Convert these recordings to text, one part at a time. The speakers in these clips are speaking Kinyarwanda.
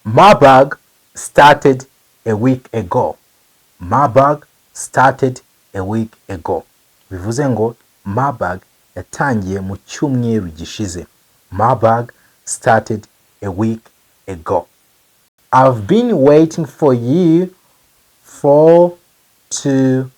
My bag started a week ago. My bag started a week ago. Bivuze ngo my bag yatangiye mu cyumweru gishize. My bag started a week ago. I've been waiting for you for 2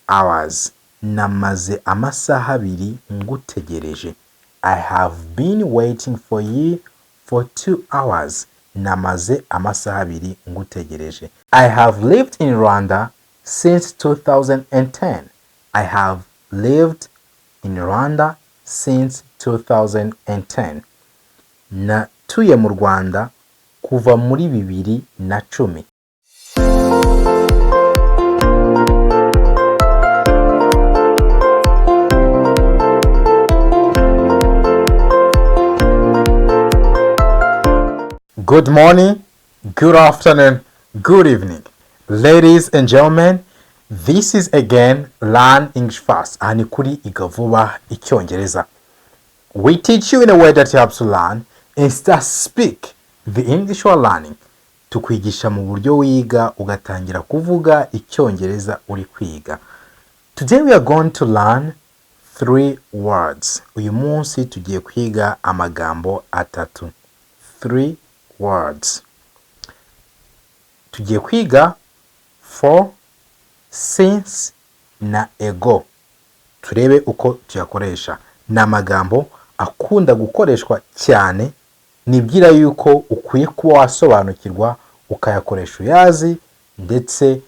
hours. Namaze amasaha abiri ngutegereje. I have been waiting for you for 2 hours. Namaze amasaha abiri ngutegereje. I have lived in Rwanda since 2010. I have lived in Rwanda since 2010. Natuye mu Rwanda kuva muri 2010. Good morning, good afternoon, good evening. Ladies and gentlemen, this is again Learn English Fast. Ani kuri Iga Vuba Icyongereza. We teach you in a way that helps you learn and start speak the English you are learning. Tukwigisha mu buryo wiga ugatangira kuvuga Icyongereza uri kwiga. Today we are going to learn 3 words. Uyu munsi tugiye kwiga amagambo atatu. 3 words. Tugiye kwiga for, since na ego. Turebe uko tuyakoresha. Ni amagambo akunda gukoreshwa cyane, nibwira yuko ukwiye kuba wasobanukirwa ukayakoresha uyazi ndetse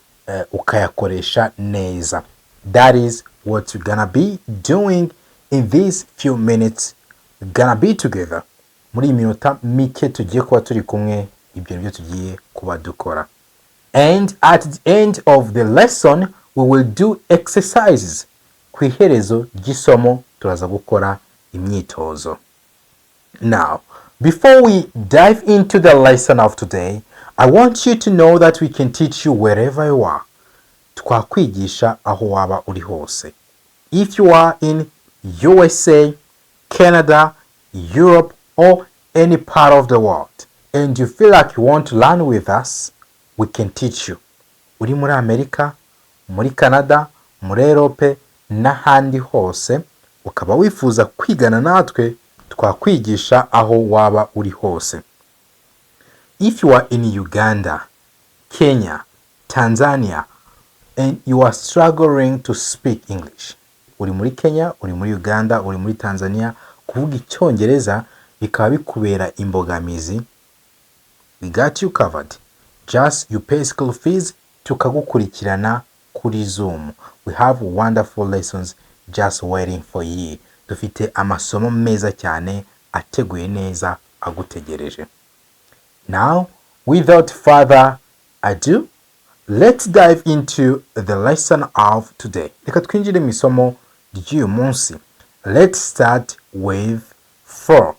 ukayakoresha neza. That is what you're gonna be doing in these few minutes. Gonna be together. Muri minota mike tugiye kuba turi kumwe, ibyo nibyo tugiye kuba dukora. And at the end of the lesson we will do exercises. Ku iherezo ry'isomo turaza gukora imyitozo. Now, before we dive into the lesson of today, I want you to know that we can teach you wherever you are. Twakwigisha aho waba uri hose. If you are in USA, Canada, Europe, or any part of the world, and you feel like you want to learn with us, we can teach you. Uri muri Amerika, muri Canada, muri Europe, n'ahandi hose, ukaba wifuza kwigana natwe, twakwigisha aho waba uri hose. If you are in Uganda, Kenya, Tanzania, and you are struggling to speak English, uri muri Kenya, uri muri Uganda, uri muri Tanzania, kuvuga Icyongereza bikaba bikubera imbogamizi, we got you covered. Just you pay school fees, tukagukurikirana kuri Zoom. We have wonderful lessons just waiting for you. Dufite amasomo meza cyane ateguye neza agutegereje. Now, without further ado, let's dive into the lesson of today. Reka twinjire mu isomo ry'uyu munsi. Let's start with for.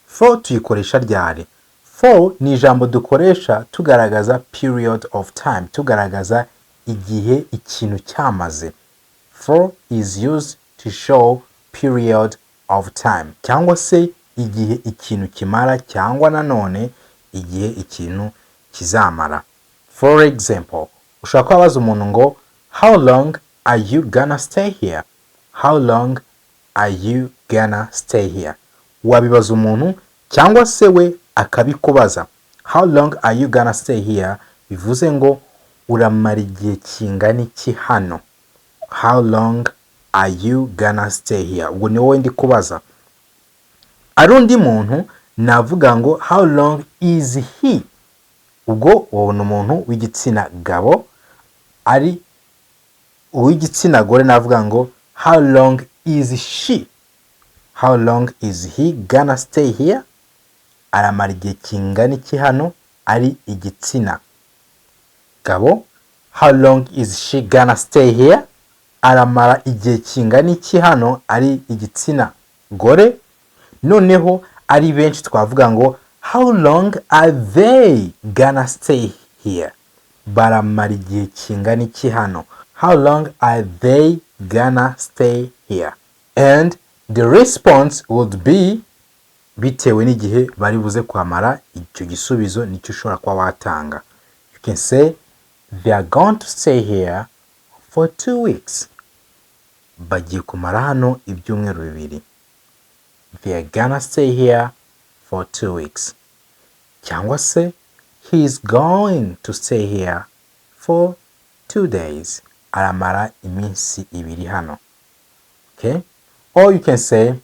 For tuyikoresha ryari? For ni ijambo dukoresha tugaragaza period of time, tugaragaza igihe ikintu cyamaze. For is used to show period of time, cyangwa se igihe ikintu kimara, cyangwa nanone igihe ikintu kizamara. For example, ushaka kubaza umuntu ngo how long are you gonna stay here? How long are you gonna stay here? Wabibaza umuntu cyangwa se we akabikubaza. How long are you gonna stay here? Bivuze ngo uramara igihe kingana iki hano. How long are you gonna stay here? Ubwo ni wowe ndi kubaza. Ari undi muntu navuga ngo how long is he? Ubwo wowe ni umuntu w'igitsina gabo. Ari uw'igitsina gore navuga ngo how long is she? How long is he gonna stay here? Aramara igihe kingana iki hano, ari igitsina gabo. How long is she gonna stay here? Aramara igihe kingana iki hano, ari igitsina gore. Noneho ari benshi twavuga ngo how long are they gonna stay here? Baramara igihe kingana iki hano. How long are they gonna stay here? And the response would be bitewe n'igihe bari buze kwamara. Icyo gisubizo nicyo ushobora kuba watanga. You can say they are going to stay here for 2 weeks. Bagiye kumara hano ibyumweru bibiri. They are gonna stay here for 2 weeks. Cyangwa se he is going to stay here for 2 days. Aramara iminsi ibiri hano. Okay? Or you can say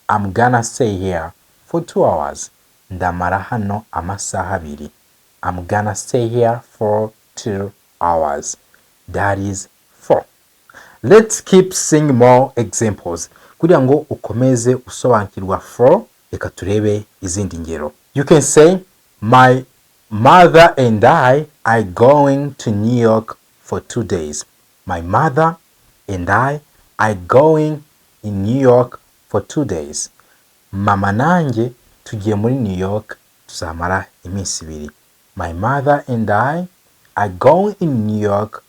I'm gonna stay here for 2 hours. Ndamara hano amasaha abiri. I'm gonna stay here for 2 hours. That is 4. Let's keep seeing more examples. Kugira ngo ukomeze usobanukirwa 4, reka turebe izindi ngero. You can say my mother and I are going to New York for 2 days. My mother and I are going in New York for 2 days. Mama nanjye tugiye muri New York tuzamara iminsi ibiri. My mother and I are going in New York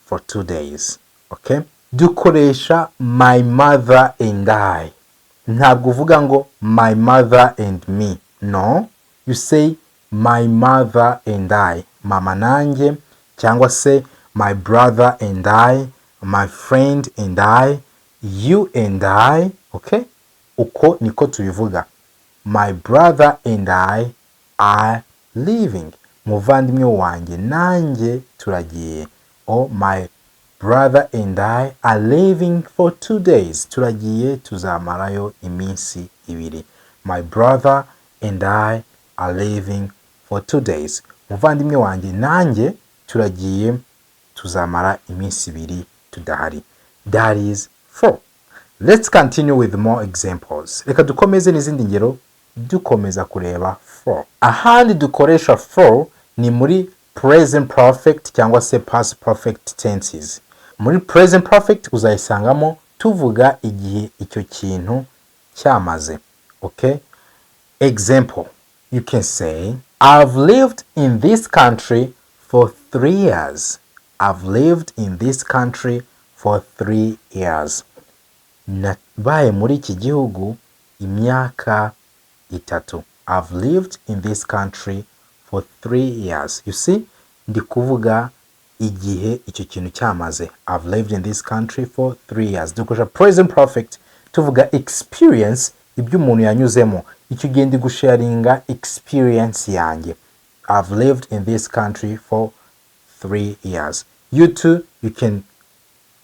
for 2 days. Okay? Dukoresha my mother and I. Ntabwo uvuga ngo my mother and me. No. You say my mother and I. Mama nanjye, cyangwa se my brother and I, my friend and I, you and I. Okay? Uko niko tubivuga. My brother and I are leaving. Muvandimwe wanjye nanjye turagiye. Or my brother and I are leaving for 2 days. Turagiye tuzamarayo iminsi ibiri. My brother and I are leaving for 2 days. Muvandimwe wanjye nanjye turagiye tuzamara iminsi ibiri tudahari. That is 4. Let's continue with more examples. Reka dukomeze n'izindi ngero dukomeza kureba 4. Ahandi dukoresha 4 ni muri present perfect cyangwa se past perfect tenses. Muri present perfect uzayisangamo tuvuga igihe icyo kintu cyamaze. Okay? Example, you can say I've lived in this country for 3 years. I've lived in this country for 3 years. Nabaye muri iki gihugu imyaka 3. I've lived in this country for 3 years. You see, ndi kuvuga igihe icyo kintu cyamaze. I've lived in this country for 3 years. Dukoresha present perfect tuvuga experience, ibyo umuntu yanyuzemo. Icyo gihe ndi gusharinga experience yanjye. I've lived in this country for 3 years. You too, you can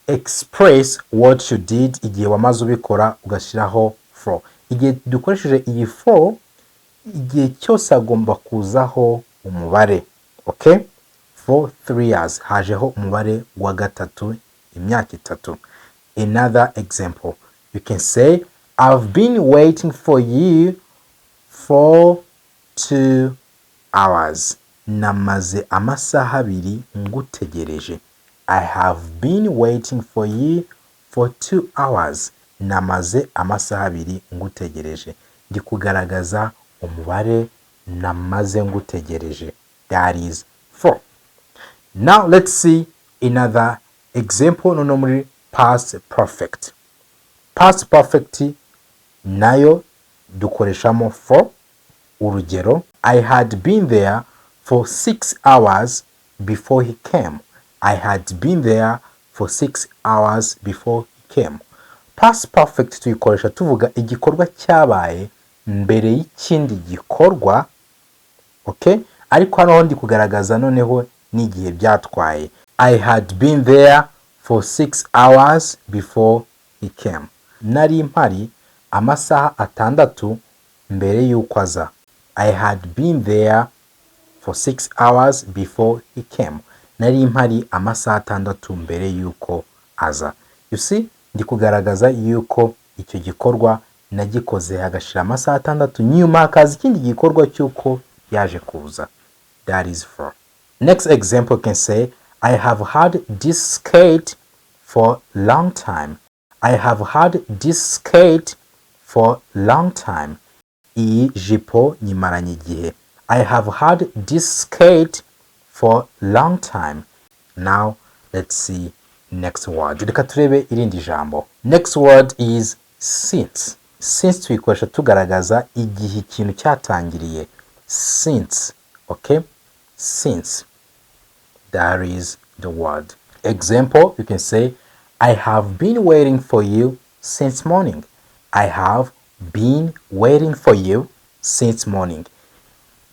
express what you did igihe wamaze ubikora ugashyiraho for. Igihe dukoresheje iyi for, igihe cyose agomba kuzaho umubare. Okay? For 3 years hajeho umubare wa gatatu, imyaka 3. Another example, you can say I've been waiting for you for 2 hours. Namaze amasaha abiri ngutegereje. I have been waiting for you for 2 hours. Namaze amasaha abiri ngutegereje. Ndi kugaragaza umubare namaze ngutegereje. That is 4. Now let's see another example no muri past perfect. Past perfect nayo dukoreshamo for. Urugero, I had been there for 6 hours before he came. I had been there for 6 hours before he came. Past perfect tuyikoresha tuvuga igikorwa cyabaye mbere y'ikindi gikorwa. Okay? Ariko hano ndi kugaragaza noneho n'igihe byatwaye. I had been there for 6 hours before he came. Nari mpari amasaha 6 mbere y'uko aza. I had been there for 6 hours before he came. Nari mpari amasaha 6 mbere y'uko aza. You see, ndi kugaragaza yuko icyo gikorwa nagikoze hagashira amasaha 6 nyuma hakaza ikindi gikorwa cyuko yaje kuza. That is 4. Next example can say I have had this skate for long time. I have had this skate for long time. Iyi jipo nyimaranye igihe. I have had this skate for long time. Now let's see next word. Reka turebe irindi jambo. Next word is since. since tuyikoresha tugaragaza igihe ikintu cyatangiriye. Since, okay? Since. That is the word. Example, you can say, I have been waiting for you since morning. I have been waiting for you since morning.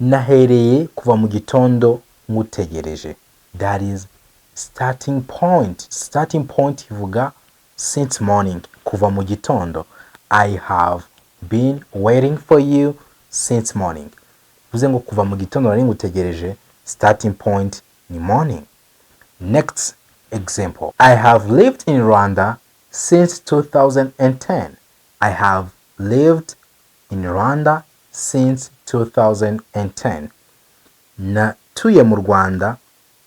Nahereye kuva mu gitondo ngutegereje. That is starting point. Starting point ivuga since morning, kuva mu gitondo. I have been waiting for you since morning. Vuze ngo kuva mu gitondo nari ngutegereje, starting point ni morning. Next example. I have lived in Rwanda since 2010. I have lived in Rwanda since 2010. Natuye mu Rwanda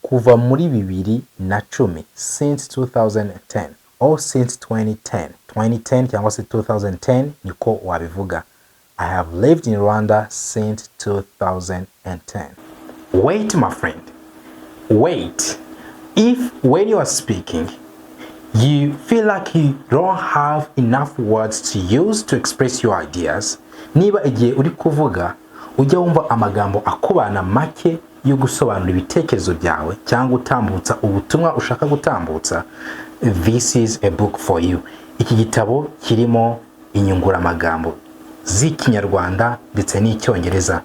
kuva muri 2010. Since 2010 or since 2010. 2010 cyangwa se 2010 niko wabivuga. I have lived in Rwanda since 2010. Wait, my friend. Wait. If when you are speaking, you feel like you don't have enough words to use to express your ideas, niba igihe uri kuvuga ujya wumva amagambo akubana make yo gusobanura ibitekerezo byawe cyangwa utambutsa ubutumwa ushaka gutambutsa, this is a book for you. Iki gitabo kirimo inyunguramagambo z'Ikinyarwanda ndetse n'Icyongereza,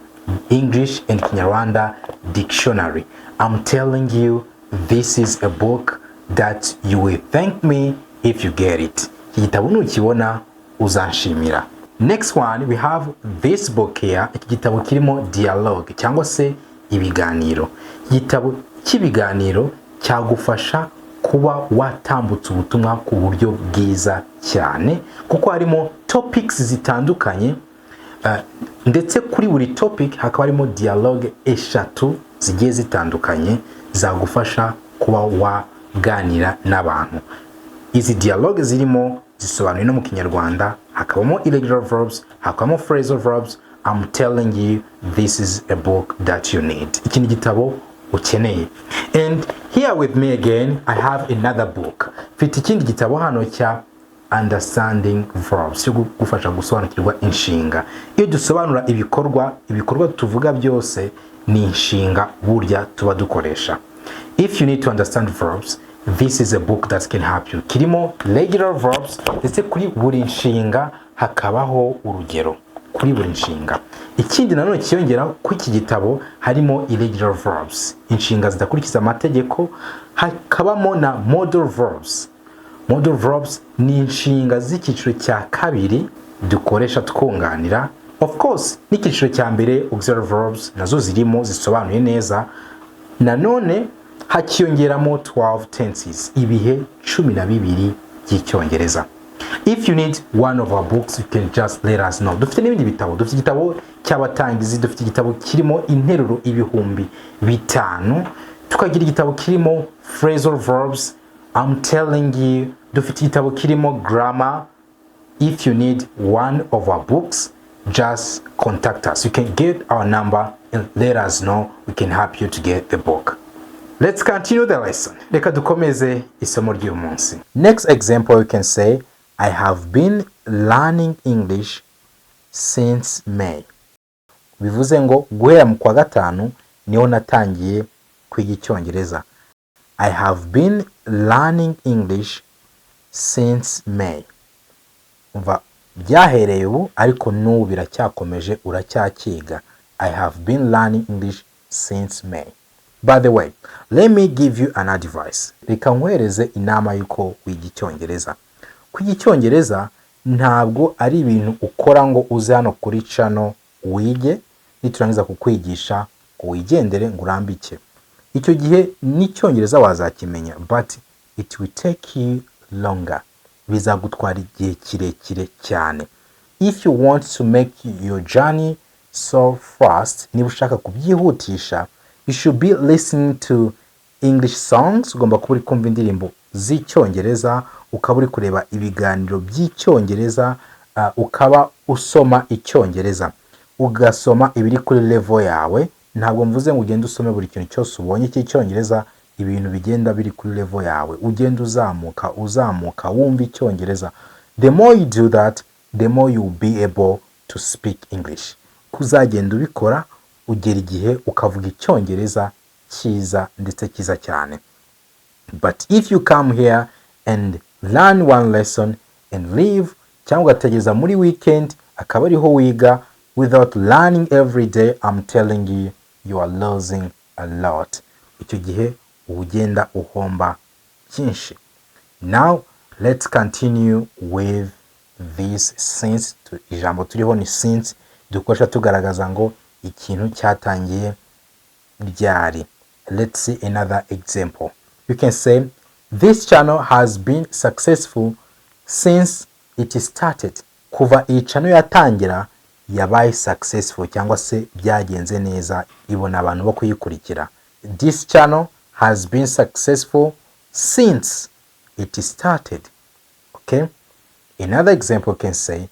English and Kinyarwanda dictionary. I'm telling you, this is a book that you will thank me if you get it. Iki gitabo nukibona uzanshimira. Next one, we have this book here. Iki gitabo kirimo dialogue cyangwa se ibiganiro. Igitabo cy'ibiganiro cyagufasha kuba watambutsa ubutumwa ku buryo bwiza cyane, kuko harimo topics zitandukanye, ndetse kuri buri topic hakaba harimo dialogue eshatu zigiye zitandukanye zagufasha kuba waganira n'abantu. Izi dialogue zirimo zisobanuye no mu Kinyarwanda, hakabamo irregular verbs, hakabamo phrasal verbs. I'm telling you, this is a book that you need. Iki ni gitabo ukeneye. And here with me again, I have another book. Mfite ikindi gitabo hano cya understanding verbs, cyo gufasha gusobanukirwa inshinga. Iyo dusobanura ibikorwa tuvuga byose ni inshinga burya tuba dukoresha. If you need to understand verbs, this is a book that can help you. Kirimo regular verbs ndetse kuri buri nshinga hakabaho urugero kuri buri nshinga. Ikindi nanone kiyongera ku iki gitabo harimo irregular verbs, inshinga zidakurikiza amategeko, hakabamo na modal verbs. Modal verbs ni inshinga z'icyiciro cya kabiri dukoresha twunganira. Of course, n'icyiciro cya mbere auxiliary verbs nazo zirimo zisobanuye neza. Nanone hakiyongeramo 12 tenses, ibihe 12 by'icyongereza. If you need one of our books, you can just let us know. Dufite n'ibindi bitabo. Dufite igitabo cy'abatangizi, dufite igitabo kirimo interuro 5,000, tukagira igitabo kirimo phrasal verbs. I'm telling you, dufite igitabo kirimo grammar. If you need one of our books, just contact us. You can get our number and let us know. We can help you to get the book. Let's continue the lesson. Reka dukomeze isomo ry'uyu munsi. Next example, you can say, I have been learning English since May. Bivuze ngo guhera mu kwa gatanu niho natangiye kwiga Icyongereza. I have been learning English since May. Umva byahereye ubu ariko n'ubu biracyakomeje uracyakiga. I have been learning English since May. By the way, let me give you an advice. Reka nkwereze inama yuko wiga Icyongereza. Kwiga Icyongereza ntabwo ari ibintu ukora ngo uze hano kuri channel wige niturangiza kukwigisha ngo wigendere ngo urambike. Icyo gihe n'Icyongereza wazakimenya, but it will take you longer. Bizagutwara igihe kirekire cyane. If you want to make your journey so fast, niba ushaka kubyihutisha, you should be listening to English songs. Ugomba kuba uri kumva indirimbo z'Icyongereza, ukaba uri kureba ibiganiro by'Icyongereza, ukaba usoma Icyongereza, ugasoma ibiri kuri level yawe. Ntabwo mvuze ngo ugende usome buri kintu cyose ubonye cy'Icyongereza, ibintu bigenda biri kuri level yawe, ugenda uzamuka wumva Icyongereza. The more you do that, the more you'll be able to speak English. Kuzagenda ubikora ugera igihe ukavuga Icyongereza cyiza ndetse cyiza cyane. But if you come here and learn one lesson and leave, cyangwa ugategereza muri weekend akaba ariho wiga without learning every day, I'm telling you, you are losing a lot. Icyo gihe ugenda uhomba cyinshi. Now let's continue with this since. Ijambo turiho ni since, dukoresha tugaragaza ngo ikintu cyatangiye ryari. Let's see another example. You can say this channel has been successful since it started. Kuva iyi channel yatangira yabaye successful cyangwa se byagenze neza ibona abantu bo kuyikurikira. This channel has been successful since it started. Okay? Another example can say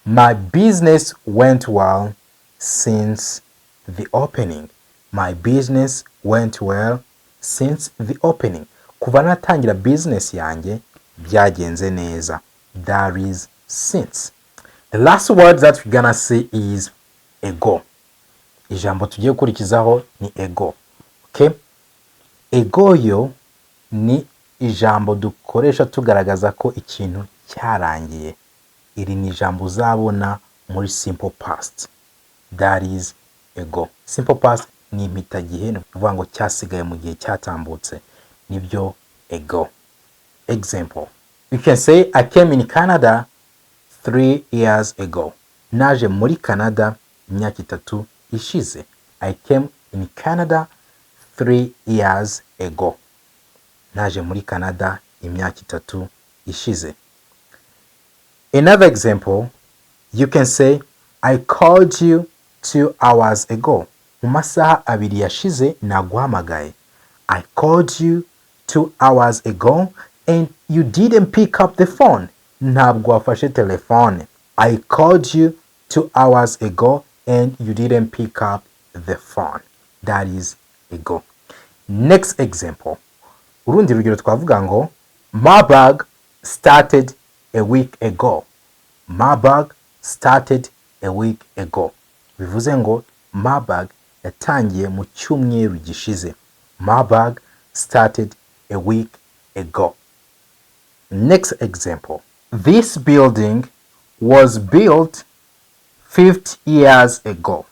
my business went well since the opening. My business went well since the opening. Kuva natangira business yanjye byagenze neza. That is since. The last word that we're gonna see is ego. Ijambo tugiye gukurikizaho ni ego. Okay? Ego yo ni ijambo dukoresha tugaragaza ko ikintu cyarangiye. Iri ni ijambo uzabona muri simple past. That is ego. Simple past ni impitagihe, ni ukuvuga ngo cyasigaye mu gihe cyatambutse. Nibyo ego. Example. You can say I came in Canada 3 years ago. Naje muri Canada imyaka 3 ishize. I came in Canada 3 years ago. Naje muri Canada imyaka 3 ishize. Another example, you can say I called you 2 hours ago. Mu masaha 2 yashize naguhamagaye. I called you 2 hours ago and you didn't pick up the phone. Ntabwo wafashe telefone. I called you 2 hours ago and you didn't pick up the phone. That is ago. Next example. Urundi rugero twavuga ngo my bag started a week ago. My bag started a week ago. Bivuze ngo my bag yatangiye mu cyumweru gishize. My bag started a week ago. Next example. This building was built 50 years ago.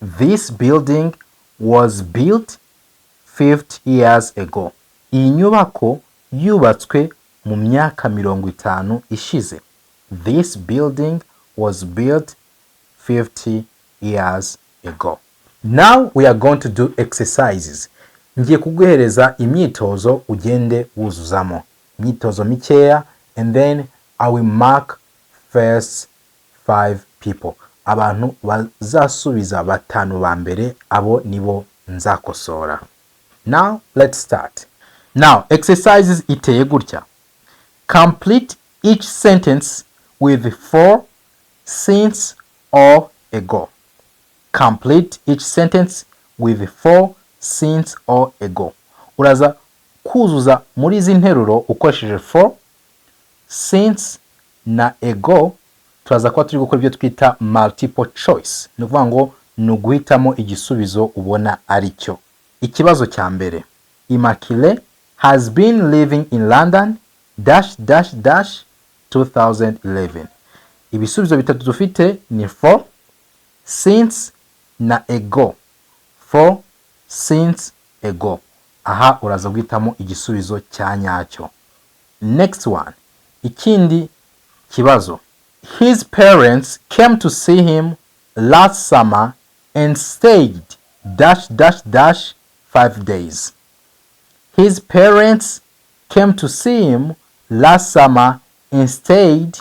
This building was built 50 years ago. Iyi nyubako yubatswe mu myaka 50 ishize. This building was built 50 years ago. Now we are going to do exercises. Ngiye kuguhereza imyitozo ugende wuzuzamo. Imyitozo mikeya, and then I will mark first 5 people. Abantu bazasubiza 5 ba mbere abo nibo nzakosora. Now let's start. Now exercises iteye gutya. Complete each sentence with for, since or ago. Complete each sentence with for, since or ago. Uraza kuzuza muri izi nteruro ukoresheje for, since na ago. Turaza kuba turi gukora ibyo twita multiple choice. Ni ukuvuga ngo ni uguhitamo igisubizo ubona ari cyo. Ikibazo cya mbere. Immaculée has been living in London -- 2011. Ibisubizo bitatu dufite ni for, since na ago. For, since, ago. Aha uraza guhitamo igisubizo cya nyacyo. Next one. Ikindi kibazo. His parents came to see him last summer and stayed -- 5 days. His parents came to see him last summer and stayed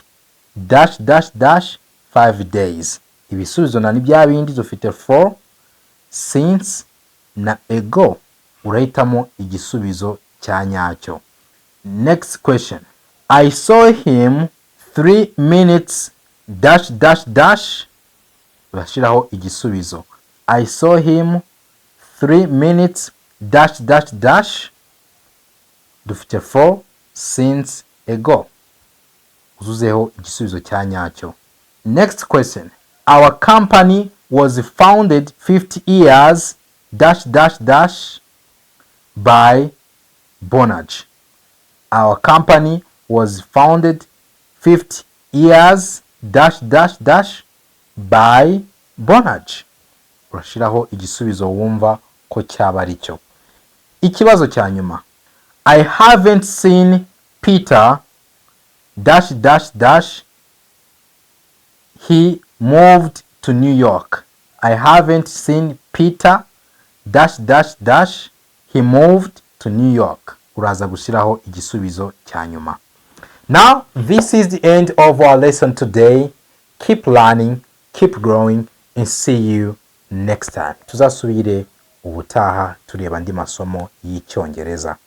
-- 5 days. Ibisubizo na ni bya bindi dufite for, since na ago. Urahitamo igisubizo cya nyacyo. Next question. I saw him 3 minutes -- urashiraho igisubizo. I saw him 3 minutes -- dufite for, since, ago. Uzuzeho igisubizo cya nyacyo. Next question. Our company was founded 50 years by Bonage. Our company was founded 50 years by Bonage. Urashiraho igisubizo wumva ko cyaba ari cyo. Ikibazo cya nyuma. I haven't seen Peter he moved to New York. I haven't seen Peter he moved to New York. Uraza gushyiraho igisubizo cya nyuma. Now, this is the end of our lesson today. Keep learning, keep growing, and see you next time. Tuzasubire ubutaha tureba andi masomo y'Icyongereza.